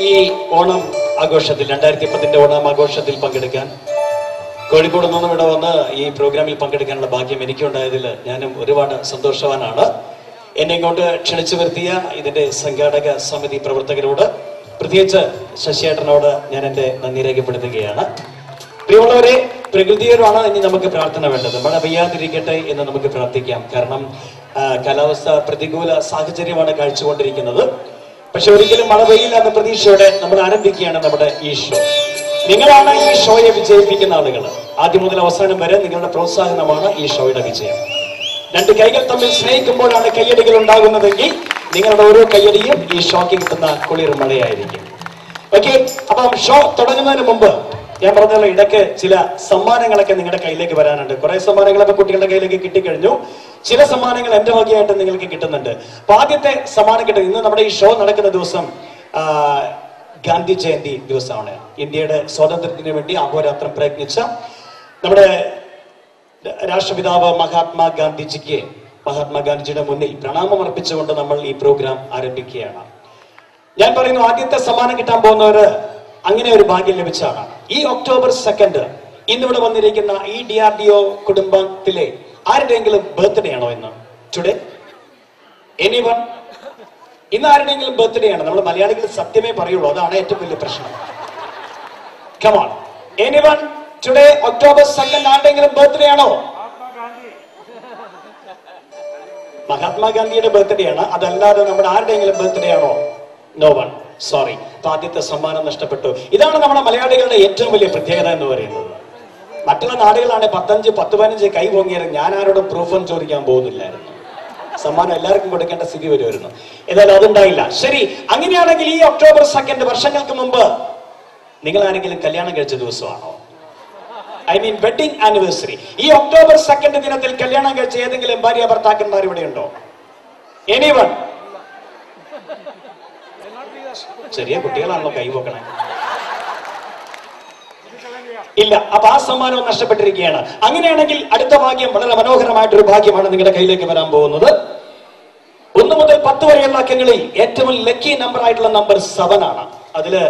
ഈ ഓണം ആഘോഷത്തിൽ 2010 ഓണം ആഘോഷത്തിൽ പങ്കെടുക്കാൻ കോഴിക്കോട് നിന്നും ഇവിടെ വന്ന് ഈ പ്രോഗ്രാമിൽ പങ്കെടുക്കാനുള്ള ഭാഗ്യം എനിക്കുണ്ടായതിൽ ഞാനും ഒരുപാട് സന്തോഷവാനാണ്. എന്നെ ഇങ്ങോട്ട് ക്ഷണിച്ചു വരുത്തിയ ഇതിന്റെ സംഘാടക സമിതി പ്രവർത്തകരോട്, പ്രത്യേകിച്ച് ശശിയേട്ടനോട് ഞാൻ എൻ്റെ നന്ദി രേഖപ്പെടുത്തുകയാണ്. പ്രിയമുള്ളവരെ, പ്രകൃതിയോടാണ് ഇനി നമുക്ക് പ്രാർത്ഥന വേണ്ടത്. മഴ പെയ്യാതിരിക്കട്ടെ എന്ന് നമുക്ക് പ്രാർത്ഥിക്കാം. കാരണം കാലാവസ്ഥ പ്രതികൂല സാഹചര്യമാണ് കാഴ്ചകൊണ്ടിരിക്കുന്നത്. പക്ഷെ ഒരിക്കലും മഴ പെയ്യില്ല എന്ന പ്രതീക്ഷയോടെ നമ്മൾ ആരംഭിക്കുകയാണ് നമ്മുടെ ഈ ഷോ. നിങ്ങളാണ് ഈ ഷോയെ വിജയിപ്പിക്കുന്ന ആളുകൾ. ആദ്യം മുതൽ അവസാനം വരെ നിങ്ങളുടെ പ്രോത്സാഹനമാണ് ഈ ഷോയുടെ വിജയം. രണ്ട് കൈകൾ തമ്മിൽ സ്നേഹിക്കുമ്പോഴാണ് കയ്യടികൾ ഉണ്ടാകുന്നതെങ്കിൽ നിങ്ങളുടെ ഓരോ കയ്യടിയും ഈ ഷോയ്ക്ക് കിട്ടുന്ന കുളിർ മഴയായിരിക്കും. ഓക്കെ, അപ്പം ഷോ തുടങ്ങുന്നതിന് മുമ്പ് ഞാൻ പറഞ്ഞല്ലോ, ഇടയ്ക്ക് ചില സമ്മാനങ്ങളൊക്കെ നിങ്ങളുടെ കയ്യിലേക്ക് വരാനുണ്ട്. കുറെ സമ്മാനങ്ങളൊക്കെ കുട്ടികളുടെ കയ്യിലേക്ക് കിട്ടിക്കഴിഞ്ഞു. ചില സമ്മാനങ്ങൾ എന്റെ വകയായിട്ട് നിങ്ങൾക്ക് കിട്ടുന്നുണ്ട്. അപ്പൊ ആദ്യത്തെ സമ്മാനം കിട്ടും. ഇന്ന് നമ്മുടെ ഈ ഷോ നടക്കുന്ന ദിവസം ഗാന്ധി ജയന്തി ദിവസമാണ്. ഇന്ത്യയുടെ സ്വാതന്ത്ര്യത്തിന് വേണ്ടി അഹോരാത്രം പ്രയത്നിച്ച നമ്മുടെ രാഷ്ട്രപിതാവ് മഹാത്മാഗാന്ധിജിയുടെ മുന്നിൽ പ്രണാമം അർപ്പിച്ചുകൊണ്ട് നമ്മൾ ഈ പ്രോഗ്രാം ആരംഭിക്കുകയാണ്. ഞാൻ പറയുന്നു, ആദ്യത്തെ സമ്മാനം കിട്ടാൻ പോകുന്നവര് അങ്ങനെ ഒരു ഭാഗ്യം ലഭിച്ചാണ്. ഈ ഒക്ടോബർ 2 ഇന്നിവിടെ വന്നിരിക്കുന്ന ഈ DRDO കുടുംബത്തിലെ ആരുടെയെങ്കിലും ബർത്ത്ഡേ ആണോ ഇന്ന്? Today anyone? ഇന്ന് ആരുടെയെങ്കിലും ബർത്ത്ഡേ ആണ്. നമ്മൾ മലയാളികൾ സത്യമേ പറയുള്ളൂ, അതാണ് ഏറ്റവും വലിയ പ്രശ്നം. Come on, anyone today October 2 ആരുടെയെങ്കിലും ബർത്ത്ഡേ ആണോ? മഹാത്മാഗാന്ധിയുടെ ബർത്ത്ഡേ ആണ്, അതല്ലാതെ നമ്മുടെ ആരുടെയെങ്കിലും ബർത്ത്ഡേ ആണോ? No one, sorry. ആദ്യത്തെ സമ്മാനം നഷ്ടപ്പെട്ടു. ഇതാണ് നമ്മുടെ മലയാളികളുടെ ഏറ്റവും വലിയ പ്രത്യേകത എന്ന് പറയുന്നത്. മറ്റുള്ള നാടുകളാണ് 10-15 കൈ പൊങ്ങിയത്, ഞാൻ ആരോടും പ്രൂഫൊന്നും ചോദിക്കാൻ പോകുന്നില്ലായിരുന്നു. സമ്മാനം എല്ലാവർക്കും കൊടുക്കേണ്ട സ്ഥിതി വരുമായിരുന്നു. ഏതായാലും അതുണ്ടായില്ല. ശരി, അങ്ങനെയാണെങ്കിൽ ഈ ഒക്ടോബർ 2 വർഷങ്ങൾക്ക് മുമ്പ് നിങ്ങൾ ആരെങ്കിലും കല്യാണം കഴിച്ച ദിവസമാണോ? I mean wedding anniversary. ഈ ഒക്ടോബർ 2 ദിനത്തിൽ കല്യാണം കഴിച്ച ഏതെങ്കിലും ഭാര്യ ഭർത്താക്കന്മാർ ഇവിടെ ഉണ്ടോ? എനിവൺ? ചെറിയ കുട്ടികളാണല്ലോ കൈ പോക്കണേ. ഇല്ല. അപ്പൊ ആ സമ്മാനവും നഷ്ടപ്പെട്ടിരിക്കുകയാണ്. അങ്ങനെയാണെങ്കിൽ അടുത്ത ഭാഗ്യം വളരെ മനോഹരമായിട്ടൊരു ഭാഗ്യമാണ് നിങ്ങളുടെ കയ്യിലേക്ക് വരാൻ പോകുന്നത്. 1 മുതൽ 10 വരെയുള്ള അക്കങ്ങളിൽ ഏറ്റവും ലക്കി നമ്പർ ആയിട്ടുള്ള നമ്പർ 7 ആണ്. അതില്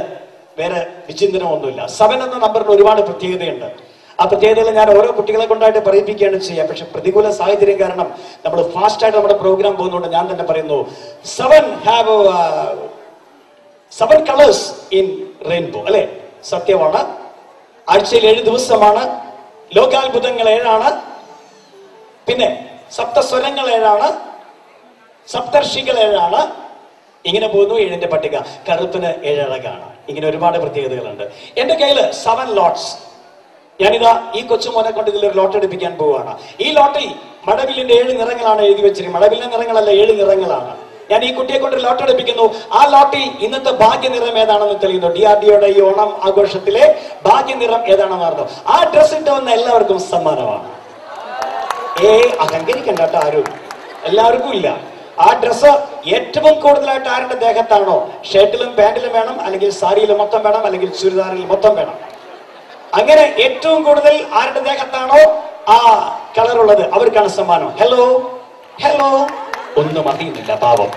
വേറെ വിചിന്തനമൊന്നുമില്ല. 7 എന്ന നമ്പറിന് ഒരുപാട് പ്രത്യേകതയുണ്ട്. ആ പ്രത്യേകതയിൽ ഞാൻ ഓരോ കുട്ടികളെ കൊണ്ടായിട്ട് പറയിപ്പിക്കുകയാണ് ചെയ്യുക. പക്ഷെ പ്രതികൂല സാഹചര്യം കാരണം നമ്മൾ ഫാസ്റ്റായിട്ട് നമ്മുടെ പ്രോഗ്രാം പോകുന്നതുകൊണ്ട് ഞാൻ തന്നെ പറയുന്നു, 7 കളേഴ്സ് ഇൻ റെയിൻബോ, അല്ലെ? സത്യമാണ്. ആഴ്ചയിൽ 7 ദിവസമാണ്. ലോകാത്ഭുതങ്ങൾ 7 പിന്നെ സപ്തസ്വരങ്ങൾ 7, സപ്തർഷികൾ 7. ഇങ്ങനെ പോകുന്നു 7ന്റെ പട്ടിക. കറുപ്പിന് 7 അഴകാണ്. ഇങ്ങനെ ഒരുപാട് പ്രത്യേകതകളുണ്ട്. എന്റെ കയ്യില് 7 ലോട്ട്സ്. ഞാനിതാ ഈ കൊച്ചുമോനെ കൊണ്ട് ഇതിലൊരു ലോട്ട് എടുപ്പിക്കാൻ പോവുകയാണ്. ഈ ലോട്ടിൽ മടവില്ലിന്റെ 7 നിറങ്ങളാണ് എഴുതി വെച്ചിരിക്കുന്നത്. മടവില്ലിന്റെ നിറങ്ങളല്ല, 7 നിറങ്ങളാണ്. ഞാൻ ഈ കുട്ടിയെ കൊണ്ട് ലോട്ട് എടുപ്പിക്കുന്നു. ആ ലോട്ടിൽ ഇന്നത്തെ ഭാഗ്യനിറം ഏതാണെന്ന് തെളിയുന്നു. DRDOയുടെ ഈ ഓണം ആഘോഷത്തിലെ ഭാഗ്യനിറം ഏതാണെന്ന് അറിഞ്ഞു. ആ ഡ്രസ് ഇട്ട് വന്ന എല്ലാവർക്കും സമ്മാനമാണ്. അഹങ്കരിക്കണ്ട കേട്ടോ ആരും, എല്ലാവർക്കും ഇല്ല. ആ ഡ്രസ്സ് ഏറ്റവും കൂടുതലായിട്ട് ആരുടെ ദേഹത്താണോ, ഷർട്ടിലും പാന്റിലും വേണം, അല്ലെങ്കിൽ സാരിയിലും മൊത്തം വേണം, അല്ലെങ്കിൽ ചുരിദാറിൽ മൊത്തം വേണം. അങ്ങനെ ഏറ്റവും കൂടുതൽ ആരുടെ ദേഹത്താണോ ആ കളറുള്ളത് അവർക്കാണ് സമ്മാനം. ഹലോ ഹലോ, ഒന്നും അറിയുന്നില്ല പാവം.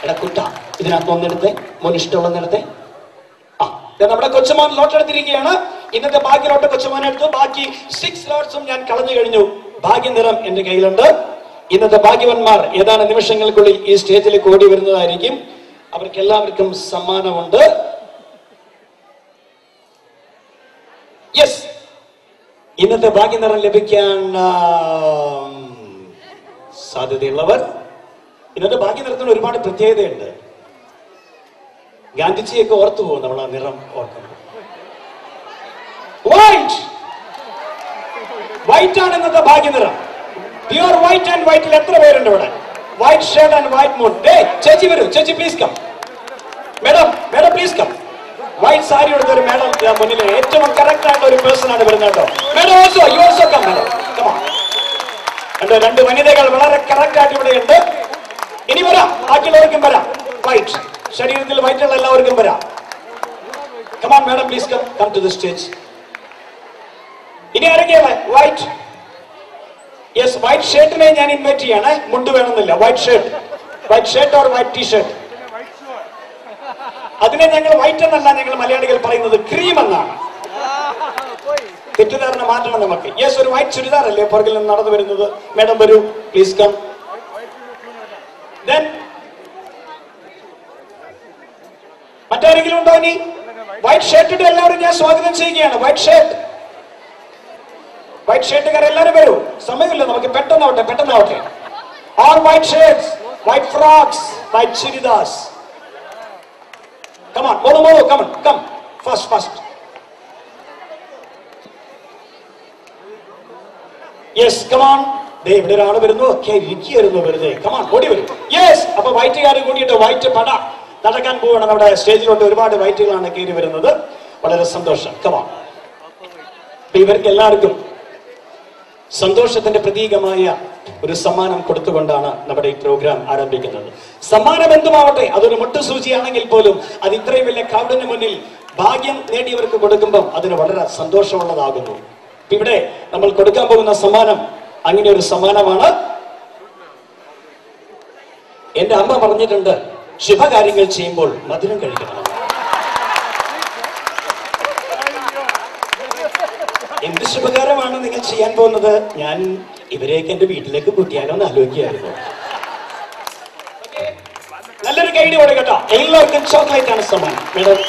എടാ കുട്ട, ഇതിനകത്ത് ഒന്നെടുത്തേ, മോൻ ഇഷ്ടമുള്ളതെടുത്തേ. നമ്മുടെ കൊച്ചുമോൻ ലോട്ട് എടുത്തിരിക്കുകയാണ്. ഇന്നത്തെ ഭാഗ്യ ലോട്ട് കൊച്ചുമോൻ എടുത്തു. ബാക്കി 6 ലോട്ട്സും ഞാൻ കളഞ്ഞു കഴിഞ്ഞു. ഭാഗ്യനിറം എന്റെ കയ്യിലുണ്ട്. ഇന്നത്തെ ഭാഗ്യവന്മാർ ഏതാനും നിമിഷങ്ങൾക്കുള്ളിൽ ഈ സ്റ്റേജിലേക്ക് ഓടി വരുന്നതായിരിക്കും. അവർക്ക് എല്ലാവർക്കും സമ്മാനമുണ്ട്. യെസ്, ഇന്നത്തെ ഭാഗ്യനിറം ലഭിക്കാൻ സാധ്യതയുള്ളവർ. ഇന്നത്തെ ഭാഗ്യനിറത്തിന് ഒരുപാട് പ്രത്യേകതയുണ്ട്. ഗാന്ധിജിയൊക്കെ ഓർത്തു പോകും നമ്മൾ ആ നിറം ഓർക്കുമ്പോൾ. വൈറ്റ് ആണ് ഇന്നത്തെ ഭാഗ്യനിറം. പ്യൂർ വൈറ്റ് ആൻഡ് വൈറ്റിൽ എത്ര പേരുണ്ട് ഇവിടെ? White shirt and white moon. ചേച്ചി വരൂ, ചേച്ചി please come. Madam please come. White sari എടുത്ത ഒരു മേഡം മുന്നിൽ ഏറ്റവും കറക്റ്റ് ആയിട്ട് ഒരു പേഴ്സൺ ആണ് വരുന്നത് കേട്ടോ. Madam also, you also come madam. കണ്ടോ, 2 വനിതകൾ വളരെ കറക്റ്റ് ആയിട്ട് ഇവിടെ ഉണ്ട്. ഇനി വരാം, ബാക്കിയുള്ളവർക്കും വരാം. വൈറ്റ് ശരീരത്തിൽ വൈറ്റുള്ള എല്ലാവർക്കും വരാം. Come on madam, please come to the stage. ഇനി ആരൊക്കെയാണ് വൈറ്റ്? യെസ്, വൈറ്റ് ഷർട്ടിനെ ഞാൻ ഇൻവൈറ്റ് ചെയ്യാണ്. മുണ്ട് വേണമെന്നില്ല. White shirt or white T shirt. അതിനെ ഞങ്ങൾ വൈറ്റ് എന്നല്ല ഞങ്ങൾ മലയാളികൾ പറയുന്നത് ക്രീം എന്നാണ്. തെറ്റിദ്ധാരണ മാറ്റണം നമുക്ക്. യെസ്, ഒരു വൈറ്റ് ചുരിദാർ അല്ലേ പുറകിൽ നിന്ന് നടന്നു വരുന്നത്? മാഡം വരൂ, പ്ലീസ് കം. മറ്റാരെങ്കിലും ഉണ്ടോ? ഇനി വൈറ്റ് ഷർട്ട് ഇട്ട് എല്ലാവരും ഞാൻ സ്വാഗതം ചെയ്യുകയാണ്. വൈറ്റ് ഷർട്ടുകാർ എല്ലാവരും വരൂ. സമയമില്ല നമുക്ക്, പെട്ടെന്നാവട്ടെ. All white shirts, white frocks, white churidas. Come on, Molo, come. Fast. Yes, come on. ദേ ഇവിടെ ഒരാൾ വരുന്നു. ഒക്കെ ഇരിക്കുന്നു വെറുതെ. Come on, ഓടി വരൂ. Yes, അപ്പൊ വൈറ്റുകാർ കൂടിയിട്ട് വൈറ്റ് പട നടക്കാൻ പോവാണ്. നമ്മുടെ സ്റ്റേജിലോട്ട് ഒരുപാട് വൈറ്റുകളാണ് കയറി വരുന്നത്. വളരെ സന്തോഷം. Come on. ഇവർക്ക് എല്ലാവർക്കും സന്തോഷത്തിന്റെ പ്രതീകമായ ഒരു സമ്മാനം കൊടുത്തുകൊണ്ടാണ് നമ്മുടെ ഈ പ്രോഗ്രാം ആരംഭിക്കുന്നത്. സമ്മാനം എന്തുമാവട്ടെ, അതൊരു മുട്ടുസൂചിയാണെങ്കിൽ പോലും അത് ഇത്രയും വലിയ ക്രൗഡിന് മുന്നിൽ ഭാഗ്യം നേടിയവർക്ക് കൊടുക്കുമ്പോൾ അതിന് വളരെ സന്തോഷമുള്ളതാകുന്നു. ഇവിടെ നമ്മൾ കൊടുക്കാൻ പോകുന്ന സമ്മാനം അങ്ങനെ ഒരു സമ്മാനമാണ്. എന്റെ അമ്മ പറഞ്ഞിട്ടുണ്ട്, ശുഭകാര്യങ്ങൾ ചെയ്യുമ്പോൾ മധുരം കഴിക്കണം. എന്ത് ശുഭകാര്യമാണ് നിങ്ങൾ ചെയ്യാൻ പോകുന്നത്? ഞാൻ ഇവരെയൊക്കെ എന്റെ വീട്ടിലേക്ക് കൂട്ടിയാലോ എന്ന് ആലോചിക്കുകയായിരുന്നു. നല്ലൊരു കൈഡി കൊടുക്കട്ടോ. എല്ലാവർക്കും ചോക്ലേറ്റ് ആണ് സമ്മാനം. മേഡം,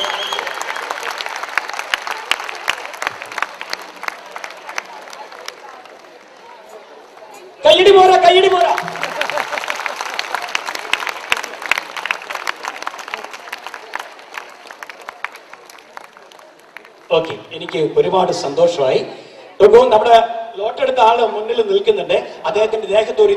കൈയടി പോരാ. ഓക്കെ, എനിക്ക് ഒരുപാട് സന്തോഷമായി. നമ്മുടെ ലോട്ടെടുത്ത ആള് മുന്നിൽ നിൽക്കുന്നുണ്ട്. അദ്ദേഹത്തിന്റെ ദേഹത്തൊരു